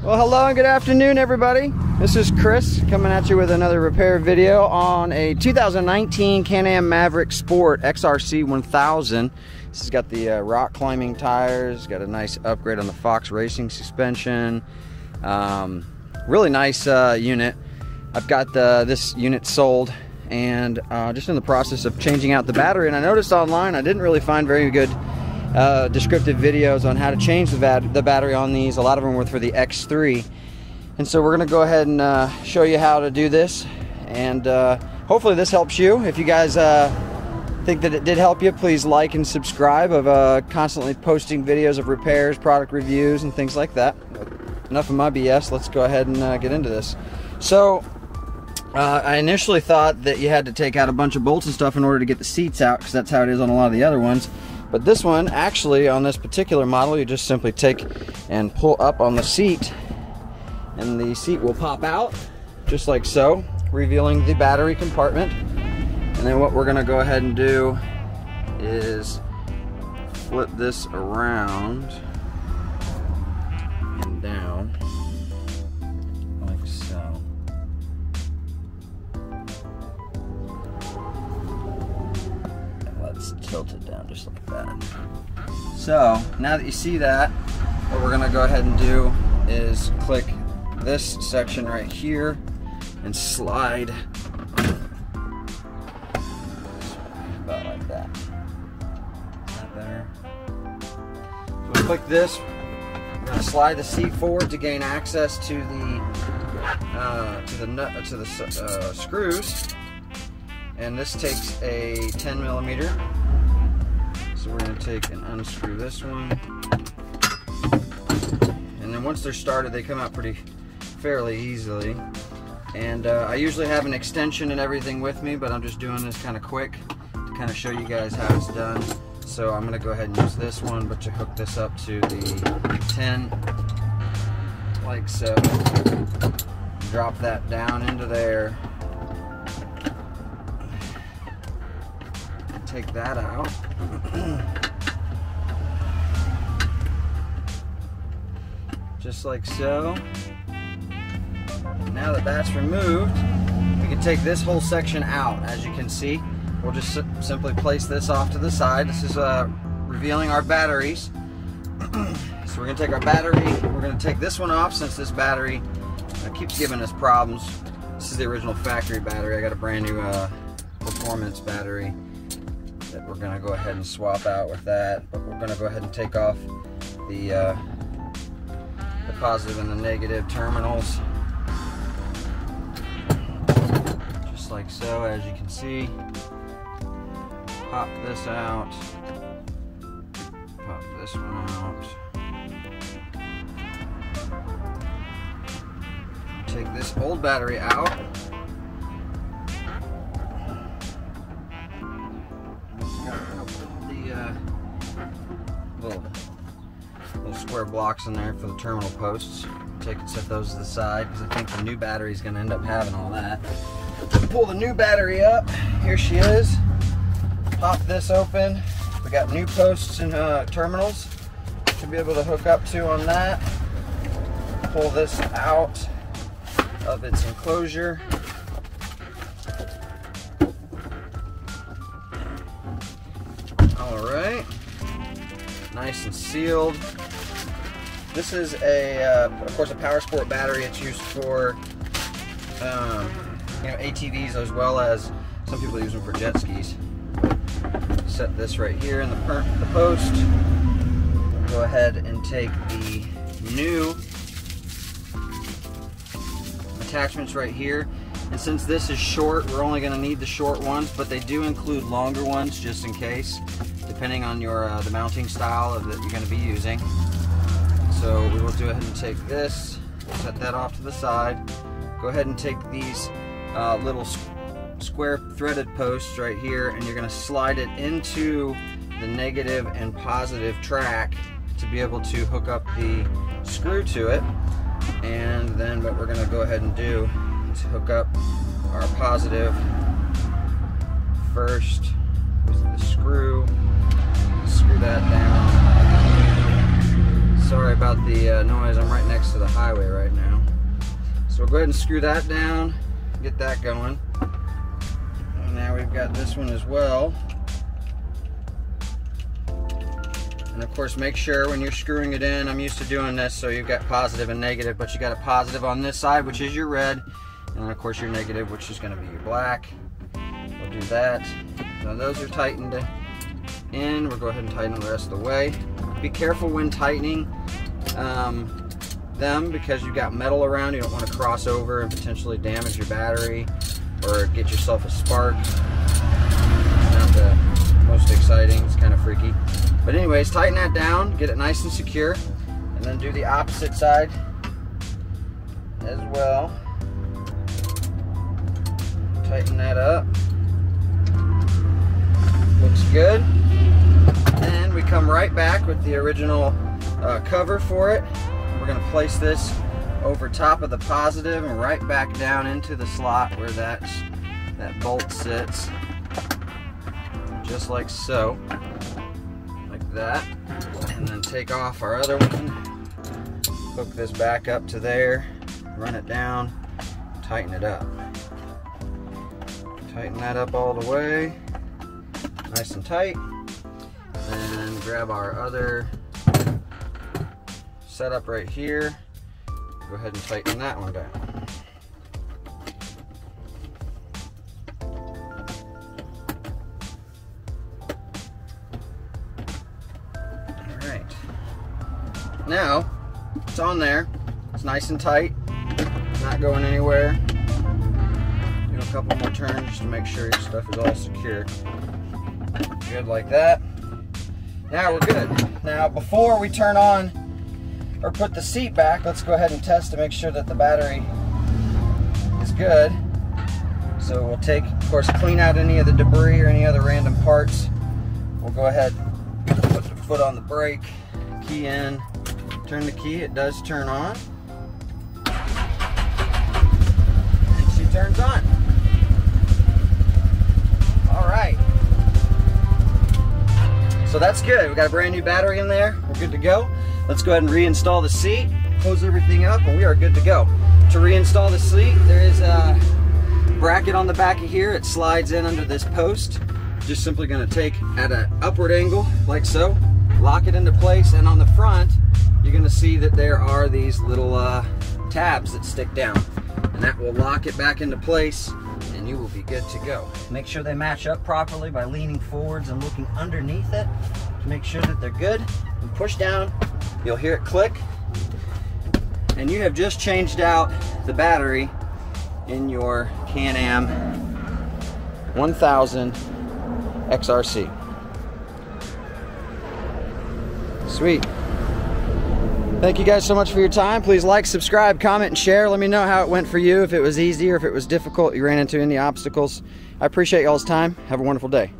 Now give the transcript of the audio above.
Well, hello and good afternoon, everybody. This is Chris coming at you with another repair video on a 2019 CanAm Maverick Sport XRC 1000. This has got the rock climbing tires, got a nice upgrade on the Fox racing suspension. Really nice unit. I've got this unit sold and just in the process of changing out the battery. And I noticed online I didn't really find very good descriptive videos on how to change the battery on these. A lot of them were for the X3, and so we're gonna go ahead and show you how to do this, and hopefully this helps you. If you guys think that it did help you, please like and subscribe. Of constantly posting videos of repairs, product reviews, and things like that. Enough of my BS, let's go ahead and get into this. So I initially thought that you had to take out a bunch of bolts and stuff in order to get the seats out, because that's how it is on a lot of the other ones. But this one, actually, on this particular model, you just simply take and pull up on the seat, and the seat will pop out, just like so, revealing the battery compartment. And then what we're going to go ahead and do is flip this around and down, like so. Tilt it down just like that. So now that you see that, what we're gonna go ahead and do is click this section right here and slide about like that. Is that better? So we click this. We're gonna slide the seat forward to gain access to the screws, and this takes a 10mm. So we're going to take and unscrew this one, and then once they're started they come out fairly easily. And I usually have an extension and everything with me, but I'm just doing this kind of quick to kind of show you guys how it's done. So I'm going to go ahead and use this one, but to hook this up to the 10 like so. Drop that down into there. Take that out. Just like so. Now that that's removed, we can take this whole section out. As you can see, we'll just simply place this off to the side. This is revealing our batteries. So we're going to take our battery, we're going to take this one off, since this battery keeps giving us problems. This is the original factory battery. I got a brand new performance battery that we're going to go ahead and swap out with that, but we're going to go ahead and take off the positive and the negative terminals, just like so. As you can see, pop this out, pop this one out, take this old battery out. Little square blocks in there for the terminal posts. Take and set those to the side, because I think the new battery is going to end up having all that. Pull the new battery up. Here she is. Pop this open. We got new posts and terminals to be able to hook up to on that. Pull this out of its enclosure. Alright. Nice and sealed. This is of course, a power sport battery. It's used for, ATVs, as well as some people use them for jet skis. Set this right here in the post. We'll go ahead and take the new attachments right here. And since this is short, we're only going to need the short ones, but they do include longer ones just in case, depending on your the mounting style that you're going to be using. So we will go ahead and take this, set that off to the side. Go ahead and take these little square threaded posts right here, and you're going to slide it into the negative and positive track to be able to hook up the screw to it. And then what we're going to go ahead and do is hook up our positive first with the screw. Screw that down. Sorry about the noise. I'm right next to the highway right now. So we'll go ahead and screw that down, get that going. And now we've got this one as well. And of course, make sure when you're screwing it in, I'm used to doing this, so you've got positive and negative, but you got a positive on this side, which is your red, and of course your negative, which is going to be your black. We'll do that. Now those are tightened in. We'll go ahead and tighten the rest of the way. Be careful when tightening them, because you've got metal around. You don't want to cross over and potentially damage your battery or get yourself a spark. It's not the most exciting. It's kind of freaky. But anyways, tighten that down, get it nice and secure, and then do the opposite side as well. Tighten that up. Looks good. And we come right back with the original cover for it. We're going to place this over top of the positive and right back down into the slot where that bolt sits, just like so. That, and then take off our other one, hook this back up to there, run it down, tighten it up. Tighten that up all the way, nice and tight, and grab our other setup right here, go ahead and tighten that one down. Now, it's on there. It's nice and tight. Not going anywhere. Do a couple more turns just to make sure your stuff is all secure. Good like that. Now we're good. Now, before we turn on or put the seat back, let's go ahead and test to make sure that the battery is good. So we'll take, of course, clean out any of the debris or any other random parts. We'll go ahead and put the foot on the brake, key in. Turn the key, it does turn on. And she turns on. All right. So that's good. We got a brand new battery in there. We're good to go. Let's go ahead and reinstall the seat, close everything up, and we are good to go. To reinstall the seat, there is a bracket on the back of here. It slides in under this post. Just simply going to take at an upward angle, like so, lock it into place, and on the front, you're going to see that there are these little tabs that stick down, and that will lock it back into place, and you will be good to go. Make sure they match up properly by leaning forwards and looking underneath it to make sure that they're good. And push down, you'll hear it click, and you have just changed out the battery in your CanAm 1000 XRC. Sweet. Thank you guys so much for your time. Please like, subscribe, comment, and share. Let me know how it went for you, if it was easy or if it was difficult, you ran into any obstacles. I appreciate y'all's time. Have a wonderful day.